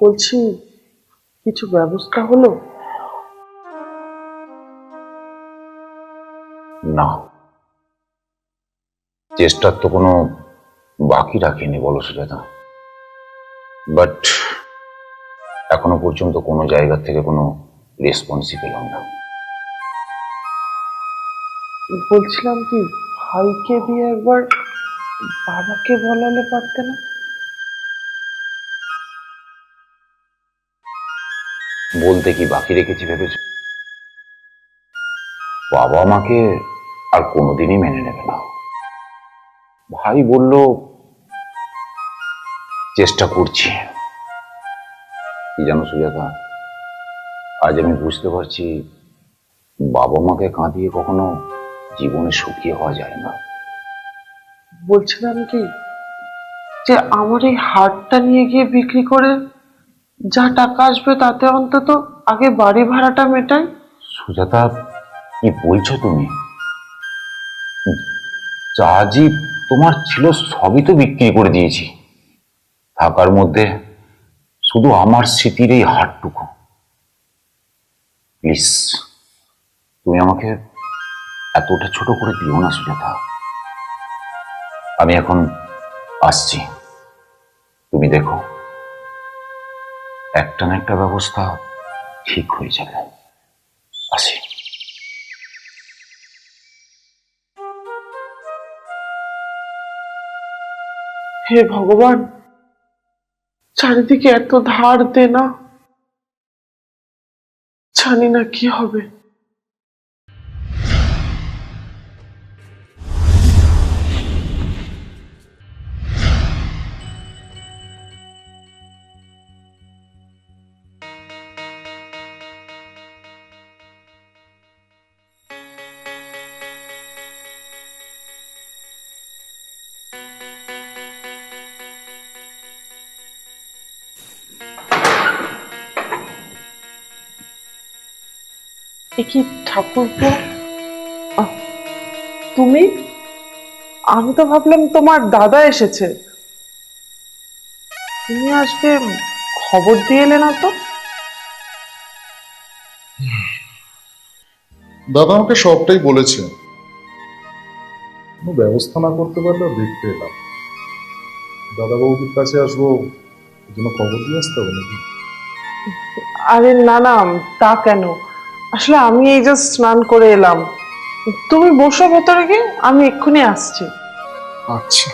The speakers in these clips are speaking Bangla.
বলছি, কিছু ব্যবস্থা হলো? না, চেষ্টার তো কোনো বাকি রাখিনি বলো সুজাতা। বাট এখনো পর্যন্ত কোনো জায়গা থেকে কোনো রেসপন্সই পেলাম না। বলছিলাম কি, ভাইকে দিয়ে একবার বাবাকে বলালে পারতে না? বলতে কি বাকি রেখেছি ভেবেছ? বাবা মাকে আর কোনোদিনই মেনে নেবে না। ভাই বলল চেষ্টা করছি। কি জানো সুজাতা, আজ আমি বুঝতে পারছি বাবা মাকে কাঁদিয়ে কখনো জীবনে সুখী হওয়া যায় না। বলছিলাম কি, যে আমার এই হারটা নিয়ে গিয়ে বিক্রি করে যা টাকা আসবে তাতে অন্তত আগে বাড়ি ভাড়াটা মেটাই। সুজাতা, কি বলছো তুমি? যা জি তোমার ছিল সবই তো বিক্রি করে দিয়েছি। থাকার মধ্যে শুধু আমার স্মৃতির এই হারটুকু। প্লিজ, তুমি আমাকে এতটা ছোট করে দিও না সুজাতা। আমি এখন আসছি, তুমি দেখো একটা না একটা ব্যবস্থা ঠিক হয়ে যাবে। আসি। হে ভগবান, চারিদিকে এত ধার দেনা, জানি না কি হবে। এ কি ঠাকুরপো, আহ, তুমি? আমি তো ভাবলাম তোমার দাদা এসেছে। তুমি আজকে খবর দিয়ে এলে না তো? দাদা আমাকে সবটাই বলেছে, কোনো ব্যবস্থা না করতে পারলেও দেখতে এলাম। দাদা বাবুর কাছে আসবো, এই জন্য খবর দিয়ে আসতে হবে নাকি? আরে না না, তা কেন? আসলে আমি এই জাস্ট স্নান করে এলাম। তুমি বসো ভেতরে গিয়ে, আমি এক্ষুনি আসছি। আচ্ছা।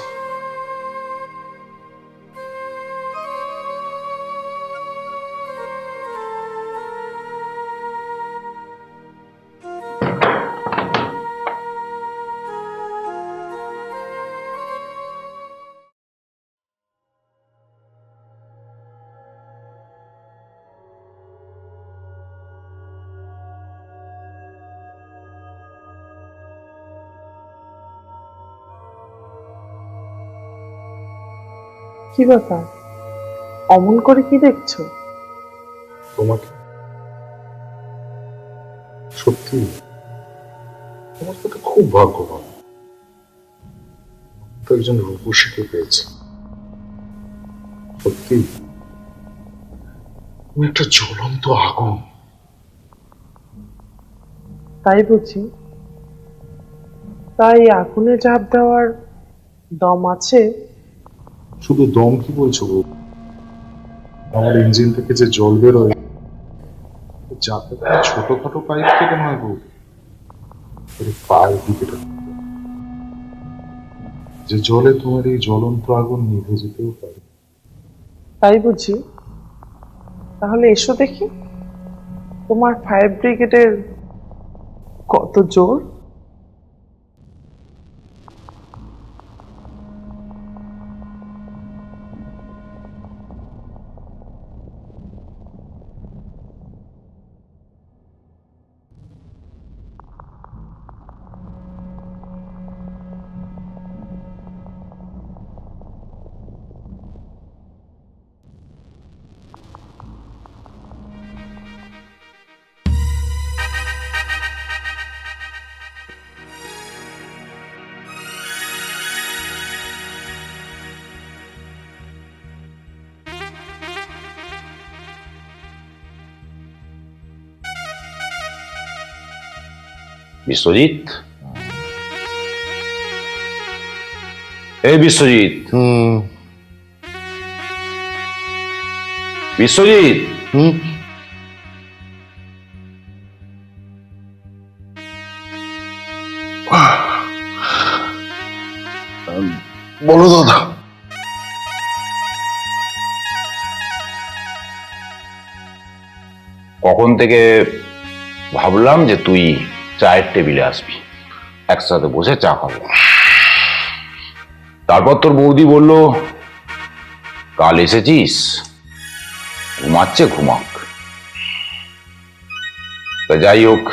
কি ব্যাপার, অমন করে কি দেখছো? তোমাকে সত্যি তোমার তো খুব ভাগ্যবান, তো একজন রূপসীকে পেয়েছে। সত্যি তুমি একটা জ্বলন্ত আগুন। তাই বুঝি? তাই আগুনে ঝাঁপ দেওয়ার দম আছে? শুধু দম কি বলছো গো? আমার ইঞ্জিন থেকে যে জল বেরোয়, যাতে ছোটখাটো পাইপ থেকে নয় গো, পায়ের দিকে যে জলে তোমার এই জ্বলন্ত আগুন নিভে যেতেও পারে। তাই বুঝি? তাহলে এসো দেখি তোমার ফায়ার ব্রিগেডের কত জোর। বিশ্বজিৎ, এই বিশ্বজিৎ, বিশ্বজিৎ, বলো দাদা। কখন থেকে ভাবলাম যে তুই চায়ের টেবিলে আসবি, একসাথে বসে চা খাবো। তারপর তোর বৌদি বলল কাল এসেছিস, ঘুমাচ্ছে ঘুমাক। তা যাই হোক,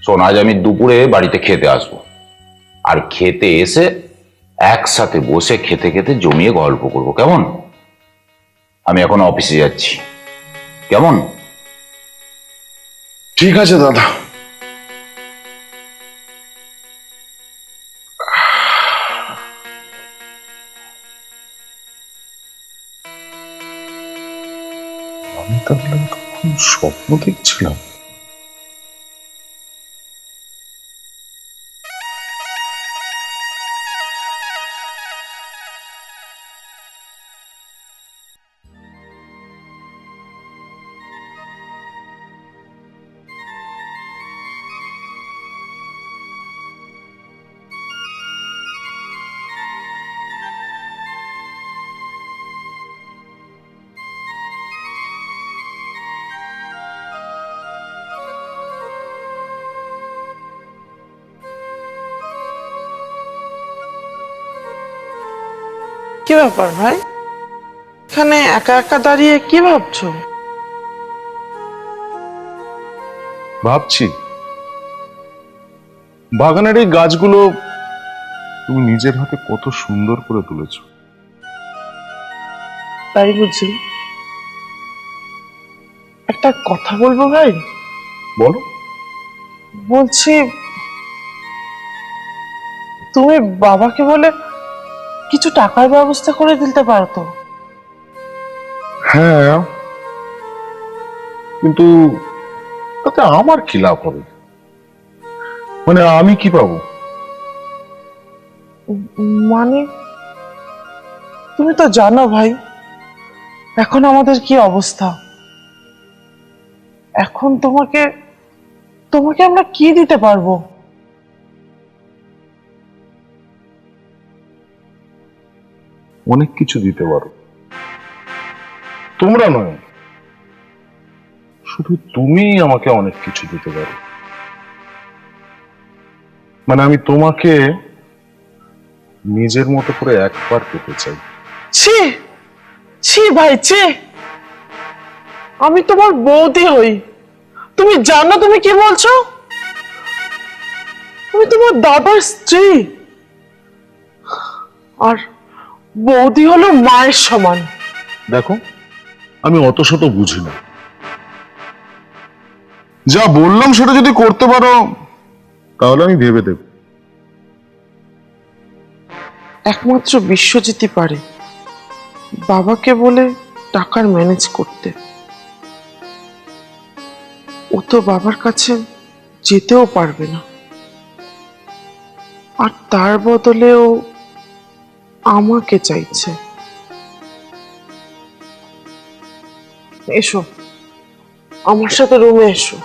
শোন, আজ আমি দুপুরে বাড়িতে খেতে আসবো, আর খেতে এসে একসাথে বসে খেতে খেতে জমিয়ে গল্প করবো, কেমন? আমি এখন অফিসে যাচ্ছি, কেমন? ঠিক আছে দাদা। আমি তাহলে তখন স্বপ্ন দেখছিলাম। কি ব্যাপার ভাই, এখানে একা একা দাঁড়িয়ে কি ভাবছো? ভাবছি বাগানের এই গাছগুলো তুমি নিজের হাতে কত সুন্দর করে তুলেছো। তাই বুঝি? একটা কথা বলবো ভাই? বলো। বলছি, তুমি বাবাকে বলে কিছু টাকার ব্যবস্থা করে দিতে পারতো। হ্যাঁ, কিন্তু তাতে আমার কি লাভ হবে? মানে আমি কি পাবো? মানে তুমি তো জানো ভাই, এখন আমাদের কি অবস্থা। এখন তোমাকে তোমাকে আমরা কি দিতে পারবো? অনেক কিছু দিতে পারো, তোমরা নয়, শুধু তুমি আমাকে অনেক কিছু দিতে পারো। মানে আমি তোমাকে নিজের মতো করে একবার পেতে চাই। ছি ছি ভাই, ছি! আমি তোমার বৌদি হই, তুমি জানো তুমি কি বলছো? আমি তোমার দাদার স্ত্রী, আর বৌদি হলো মায়ের সমান। দেখো, আমি অত শত বুঝি না, যা বললাম সেটা যদি করতে পারো তাহলে আমি ভেবে দেব। একমাত্র বিশ্বজিৎই পারে বাবাকে বলে টাকার ম্যানেজ করতে। ও তো বাবার কাছে যেতেও পারবে না, আর তার বদলে ও আমাকে চাইছে। এসো, আমার সাথে রুমে এসো।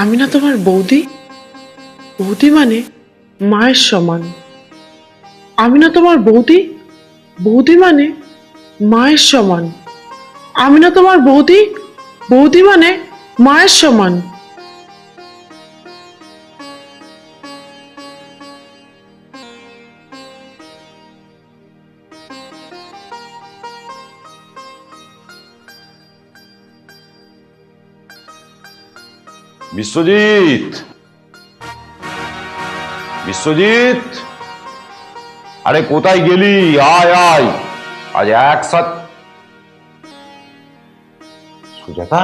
আমি না তোমার বৌদি, বৌদি মানে মায়ের সমান। আমি না তোমার বৌদি, বৌদি মানে মায়ের সমান। আমি না তোমার বৌদি, বৌদি মানে মায়ের সমান। বিশ্বজিৎ, বিশ্বজিৎ, আরে কোথায় গেলি? আয় আয়, আজ একসাথে। সুজাতা,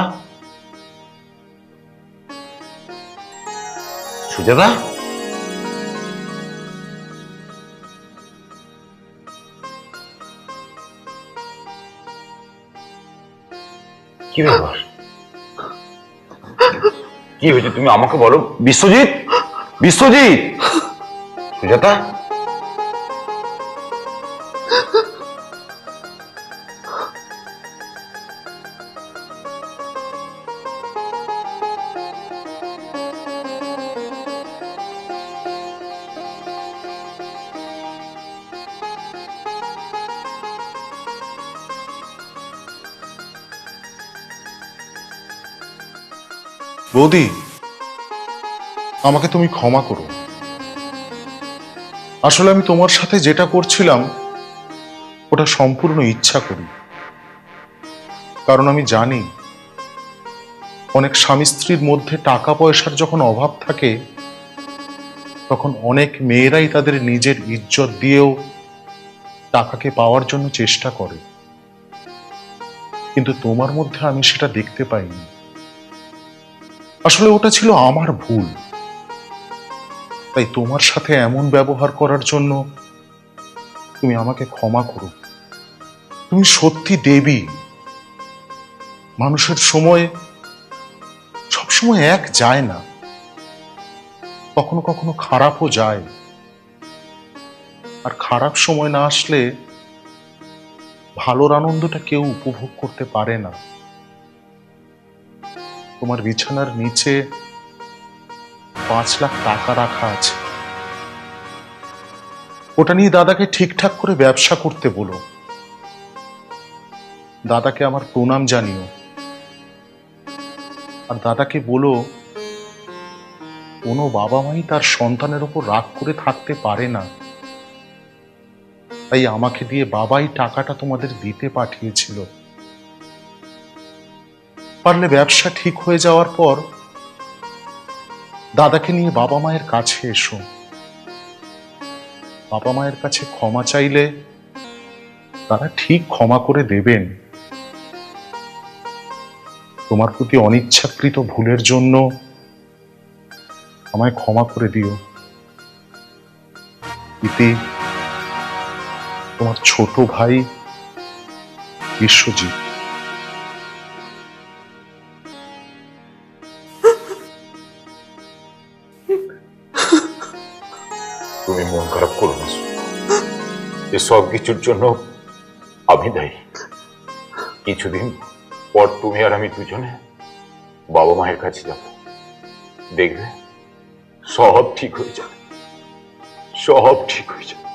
সুজাতা, কি ব্যাপার? কি হয়েছে তুমি আমাকে বলো। বিশ্বজিৎ, বিশ্বজিৎ, সুজাতা, বৌদি, আমাকে তুমি ক্ষমা করো। আসলে আমি তোমার সাথে যেটা করছিলাম ওটা সম্পূর্ণ ইচ্ছা করি। কারণ আমি জানি অনেক স্বামী স্ত্রীর মধ্যে টাকা পয়সার যখন অভাব থাকে তখন অনেক মেয়েরাই তাদের নিজের ইজ্জত দিয়েও টাকাকে পাওয়ার জন্য চেষ্টা করে, কিন্তু তোমার মধ্যে আমি সেটা দেখতে পাইনি। আসলে ওটা ছিল আমার ভুল, তাই তোমার সাথে এমন ব্যবহার করার জন্য তুমি আমাকে ক্ষমা করো। তুমি সত্যি দেবী। মানুষের সময় সবসময় এক যায় না, কখনো কখনো খারাপও যায়, আর খারাপ সময় না আসলে ভালোর আনন্দটা কেউ উপভোগ করতে পারে না। তোমার বিছানার নিচে 5 লাখ টাকা রাখা আছে, ওটা নিয়ে দাদাকে ঠিকঠাক করে ব্যবসা করতে বলো। দাদাকে আমার প্রণাম জানিও, আর দাদাকে বলো কোনো বাবা মাই তার সন্তানের উপর রাগ করে থাকতে পারে না, তাই আমাকে দিয়ে বাবাই টাকাটা তোমাদের দিতে পাঠিয়েছিল। পারলে ব্যবসা ঠিক হয়ে যাওয়ার পর দাদাকে নিয়ে বাবা মায়ের কাছে এসো। বাবা মায়ের কাছে ক্ষমা চাইলে তারা ঠিক ক্ষমা করে দেবেন। তোমার প্রতি অনিচ্ছাকৃত ভুলের জন্য আমায় ক্ষমা করে দিও। ইতি, তোমার ছোট ভাই বিশ্বজিৎ। তুমি মন খারাপ করো না। এ সব কিছুর জন্য আমি দায়ী। কিছুদিন পর তুমি আর আমি দুজনে বাবা মায়ের কাছে যাব, দেখবে সব ঠিক হয়ে যাবে, সব ঠিক হয়ে যাবে।